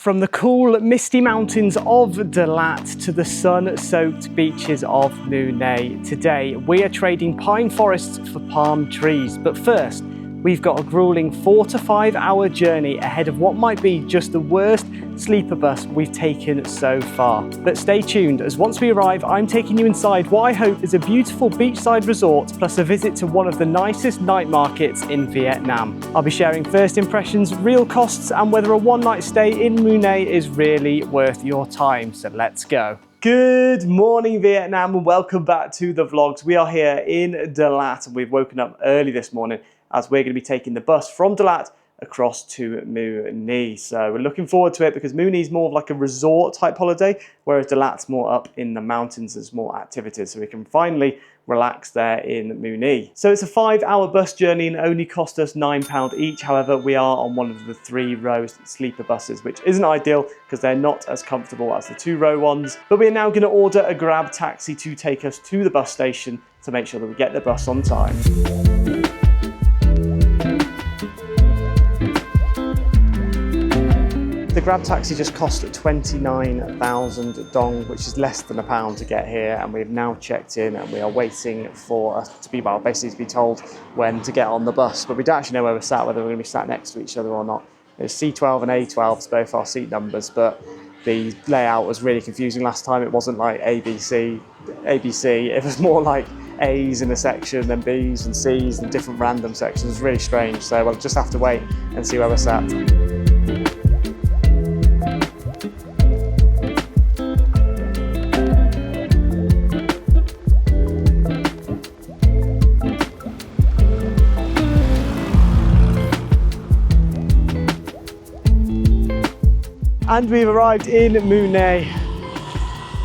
From the cool, misty mountains of Dalat to the sun-soaked beaches of Mũi Ne, today we are trading pine forests for palm trees. But first, we've got a grueling 4 to 5 hour journey ahead of what might be just the worst sleeper bus we've taken so far. But stay tuned, as once we arrive, I'm taking you inside what I hope is a beautiful beachside resort, plus a visit to one of the nicest night markets in Vietnam. I'll be sharing first impressions, real costs, and whether a one-night stay in Mũi Ne is really worth your time. So let's go. Good morning, Vietnam, and welcome back to the vlogs. We are here in Dalat, and we've woken up early this morning as we're going to be taking the bus from Dalat across to Mũi Ne. So we're looking forward to it because Mũi Ne is more of like a resort type holiday, whereas Dalat's more up in the mountains. There's more activities, so we can finally relax there in Mũi Ne. So it's a 5 hour bus journey and only cost us £9 each. However, we are on one of the 3-row sleeper buses, which isn't ideal because they're not as comfortable as the 2-row ones. But we're now going to order a Grab taxi to take us to the bus station to make sure that we get the bus on time. The Grab taxi just cost 29,000 dong, which is less than £1 to get here, and we've now checked in and we are waiting for us to be, basically to be told when to get on the bus. But we don't actually know where we're sat, whether we're going to be sat next to each other or not. There's C12 and A12 as both our seat numbers, but the layout was really confusing last time. It wasn't like ABC, it was more like A's in a section, then B's and C's and different random sections. It was really strange, so we'll just have to wait and see where we're sat. And we've arrived in Mũi Ne.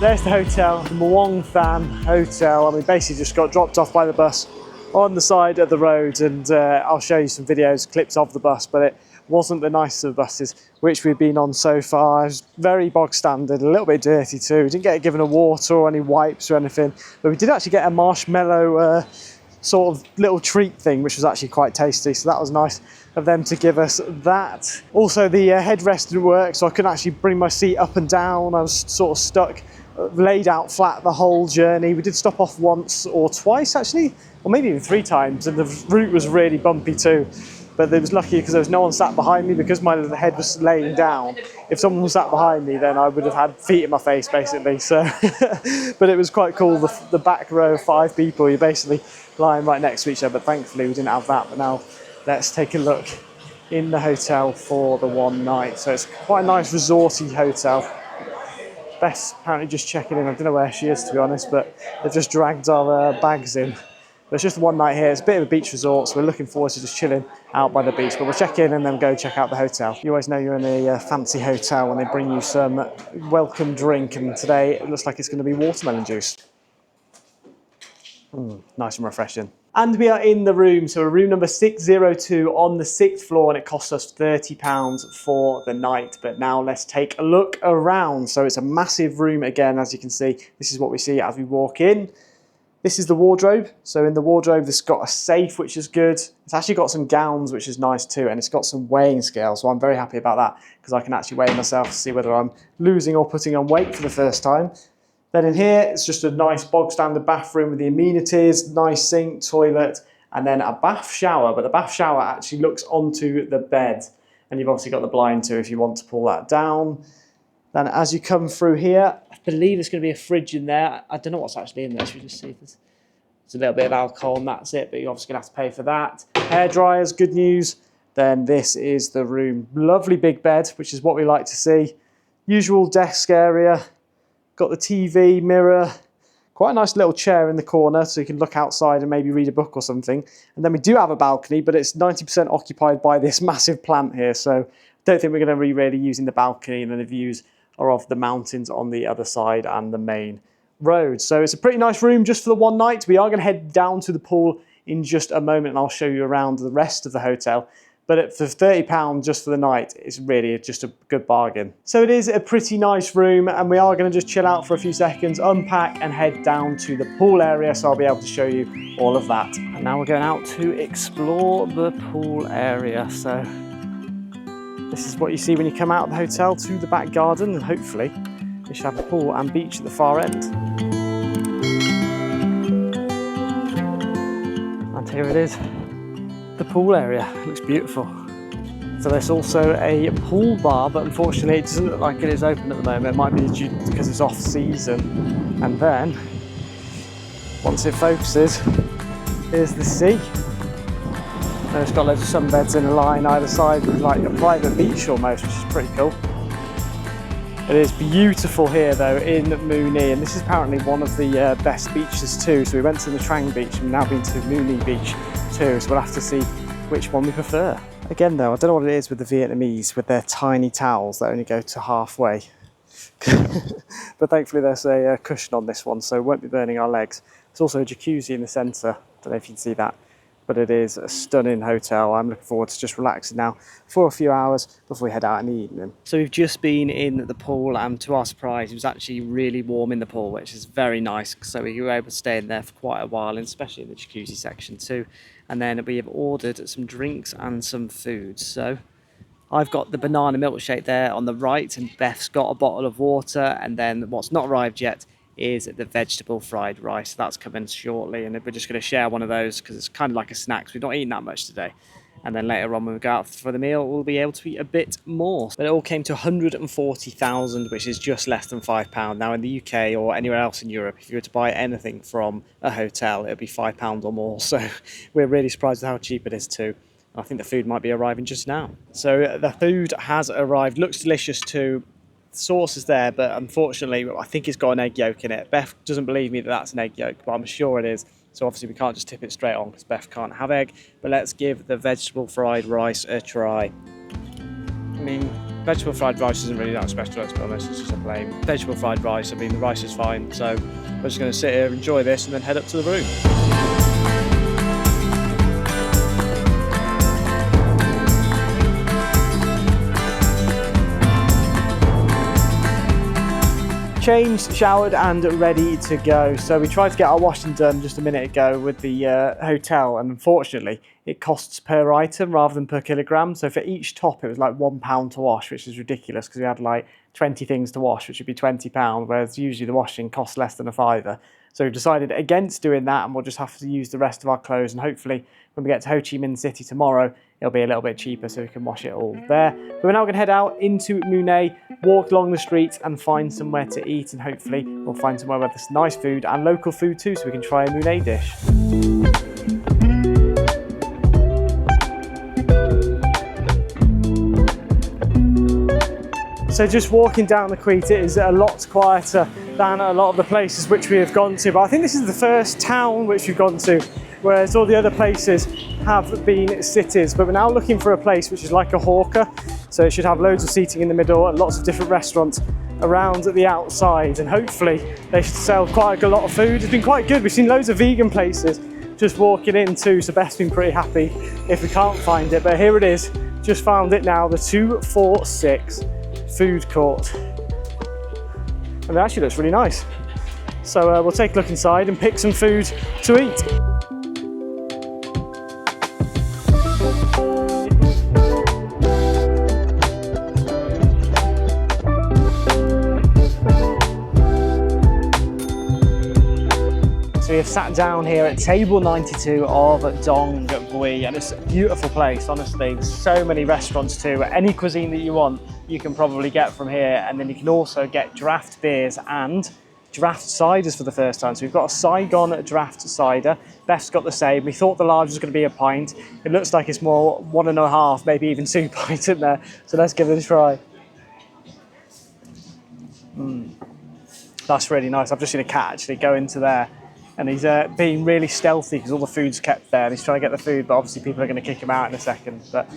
There's the hotel, the Muong Hotel, and we basically just got dropped off by the bus on the side of the road, and I'll show you some videos, clips of the bus, but it wasn't the nicest of buses which we've been on so far. It was very bog standard, a little bit dirty too. We didn't get given a water or any wipes or anything, but we did actually get a marshmallow sort of little treat thing, which was actually quite tasty, so that was nice of them to give us that. Also, the headrest didn't work, so I couldn't actually bring my seat up and down. I was sort of stuck, laid out flat the whole journey. We did stop off once or twice actually, or maybe even 3 times, and the route was really bumpy too. But it was lucky because there was no one sat behind me, because my head was laying down. If someone was sat behind me, then I would have had feet in my face basically. So, but it was quite cool. The back row of 5 people, you're basically lying right next to each other. But thankfully we didn't have that. But now let's take a look in the hotel for the one night. So it's quite a nice resorty hotel. Bess apparently just checking in. I don't know where she is, to be honest, but they've just dragged our bags in. But it's just one night here. It's a bit of a beach resort, so we're looking forward to just chilling out by the beach. But we'll check in and then go check out the hotel. You always know you're in a fancy hotel when they bring you some welcome drink, and today it looks like it's going to be watermelon juice. Nice and refreshing. And we are in the room, so room number 602 on the 6th floor, and it cost us £30 for the night. But now let's take a look around. So it's a massive room again, as you can see. This is what we see as we walk in. This is the wardrobe. So in the wardrobe, this got a safe, which is good. It's actually got some gowns, which is nice too, and it's got some weighing scales. So I'm very happy about that, because I can actually weigh myself to see whether I'm losing or putting on weight for the first time. Then in here, it's just a nice bog standard bathroom with the amenities, nice sink, toilet, and then a bath shower. But the bath shower actually looks onto the bed, and you've obviously got the blind too if you want to pull that down. Then as you come through here, I believe there's going to be a fridge in there. I don't know what's actually in there. Should we just see if there's a little bit of alcohol and that's it, but you're obviously going to have to pay for that. Hair dryers, good news. Then this is the room. Lovely big bed, which is what we like to see. Usual desk area. Got the TV, mirror, quite a nice little chair in the corner so you can look outside and maybe read a book or something. And then we do have a balcony, but it's 90% occupied by this massive plant here. So I don't think we're going to be really using the balcony, and then the views are of the mountains on the other side and the main road. So it's a pretty nice room just for the one night. We are going to head down to the pool in just a moment, and I'll show you around the rest of the hotel. But for £30 just for the night, it's really just a good bargain. So it is a pretty nice room, and we are going to just chill out for a few seconds, unpack and head down to the pool area, so I'll be able to show you all of that. And now we're going out to explore the pool area. So This is what you see when you come out of the hotel to the back garden, and hopefully we should have a pool and beach at the far end. And here it is, the pool area. It looks beautiful. So there's also a pool bar, but unfortunately it doesn't look like it is open at the moment. It might be because it's off season. And then, once it focuses, here's the sea. And it's got loads of sunbeds in a line either side with like a private beach almost, which is pretty cool. It is beautiful here though in Mui Ne, and this is apparently one of the best beaches too. So we went to the Trang beach and we've now been to Mui Ne beach too, so we'll have to see which one we prefer. Again though, I don't know what it is with the Vietnamese with their tiny towels that only go to halfway. But thankfully there's a cushion on this one, so it won't be burning our legs. There's also a jacuzzi in the centre, don't know if you can see that. But it is a stunning hotel. I'm looking forward to just relaxing now for a few hours before we head out in the evening. So we've just been in the pool, and to our surprise it was actually really warm in the pool, which is very nice. So we were able to stay in there for quite a while, and especially in the jacuzzi section too. And then we have ordered some drinks and some food. So I've got the banana milkshake there on the right, and Beth's got a bottle of water, and then what's not arrived yet is the vegetable fried rice. That's coming shortly, and we're just going to share one of those because it's kind of like a snack. So we've not eaten that much today, and then later on when we go out for the meal we'll be able to eat a bit more. But it all came to 140,000, which is just less than £5. Now in the UK or anywhere else in Europe, if you were to buy anything from a hotel, it would be £5 or more. So we're really surprised at how cheap it is too. I think the food might be arriving just now. So the food has arrived, looks delicious too. The sauce is there, but unfortunately I think it's got an egg yolk in it. Beth doesn't believe me that that's an egg yolk, but I'm sure it is. So obviously we can't just tip it straight on because Beth can't have egg. But let's give the vegetable fried rice a try. I mean, vegetable fried rice isn't really that special, let's be honest. It's just a plain vegetable fried rice. I mean, the rice is fine. So we're just going to sit here, enjoy this, and then head up to the room. Changed, showered and ready to go. So we tried to get our washing done just a minute ago with the hotel, and unfortunately it costs per item rather than per kilogram. So for each top it was like £1 to wash, which is ridiculous because we had like 20 things to wash, which would be £20, whereas usually the washing costs less than a fiver. So we've decided against doing that, and we'll just have to use the rest of our clothes, and hopefully when we get to Ho Chi Minh City tomorrow it'll be a little bit cheaper so we can wash it all there. But we're now going to head out into Mui Ne, walk along the streets and find somewhere to eat, and hopefully we'll find somewhere with this nice food and local food too, so we can try a Mui Ne dish. So just walking down the Crete, it is a lot quieter than a lot of the places which we have gone to, but I think this is the first town which we've gone to, whereas all the other places have been cities. But we're now looking for a place which is like a hawker, so it should have loads of seating in the middle and lots of different restaurants around the outside, and hopefully they should sell quite a lot of food. It's been quite good. We've seen loads of vegan places just walking in too, so Beth's been pretty happy if we can't find it. But here it is, just found it now, the 246 food court, and it actually looks really nice. So we'll take a look inside and pick some food to eat. So we have sat down here at table 92 of Dong Bui, and it's a beautiful place, honestly. There's so many restaurants too. Any cuisine that you want, you can probably get from here, and then you can also get draft beers and draft ciders for the first time. So we've got a Saigon draft cider. Beth's got the same. We thought the large was going to be a pint. It looks like it's more 1.5, maybe even 2 pints in there. So let's give it a try. That's really nice. I've just seen a cat actually go into there, and he's being really stealthy because all the food's kept there, and he's trying to get the food, but obviously people are going to kick him out in a second. But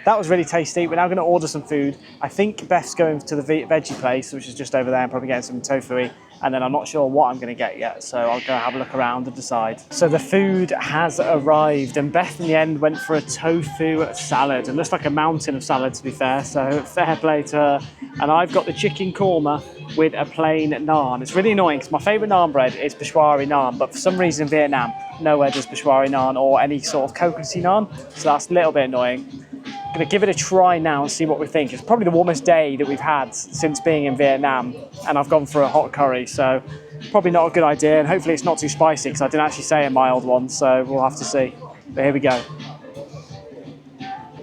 that was really tasty. We're now going to order some food. I think Beth's going to the veggie place, which is just over there, and probably getting some tofu, and then I'm not sure what I'm going to get yet, so I'll go have a look around and decide. So the food has arrived, and Beth in the end went for a tofu salad. It looks like a mountain of salad, to be fair, so fair play to her. And I've got the chicken korma with a plain naan. It's really annoying because my favourite naan bread is Peshwari naan, but for some reason in Vietnam, nowhere does Peshwari naan or any sort of coconutty naan, so that's a little bit annoying. Gonna give it a try now and see what we think. It's probably the warmest day that we've had since being in Vietnam, and I've gone for a hot curry, so probably not a good idea, and hopefully it's not too spicy because I didn't actually say a mild one, so we'll have to see. But here we go.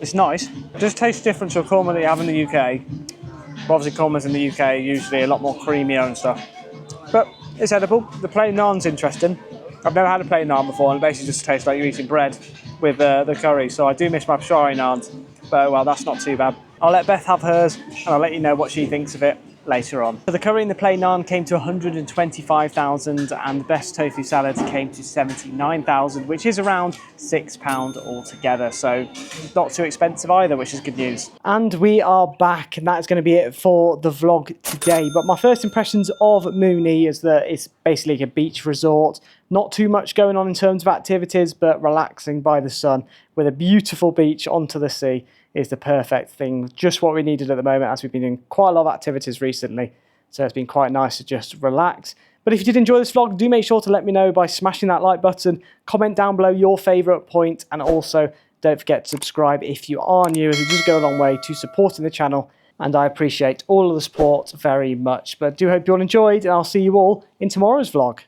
It's nice. It does taste different to a korma that you have in the UK. But obviously kormas in the UK are usually a lot more creamier and stuff. But it's edible. The plain naan's interesting. I've never had a plain naan before, and it basically just tastes like you're eating bread with the curry. So I do miss my peshari naans, but well, that's not too bad. I'll let Beth have hers, and I'll let you know what she thinks of it later on. So the curry and the plain naan came to 125,000, and the best tofu salads came to 79,000, which is around £6 altogether. So not too expensive either, which is good news. And we are back, and that's going to be it for the vlog today. But my first impressions of Mui Ne is that it's basically a beach resort. Not too much going on in terms of activities, but relaxing by the sun with a beautiful beach onto the sea is the perfect thing. Just what we needed at the moment, as we've been doing quite a lot of activities recently. So it's been quite nice to just relax. But if you did enjoy this vlog, do make sure to let me know by smashing that like button, comment down below your favourite point, and also don't forget to subscribe if you are new, as it does go a long way to supporting the channel, and I appreciate all of the support very much. But I do hope you all enjoyed, and I'll see you all in tomorrow's vlog.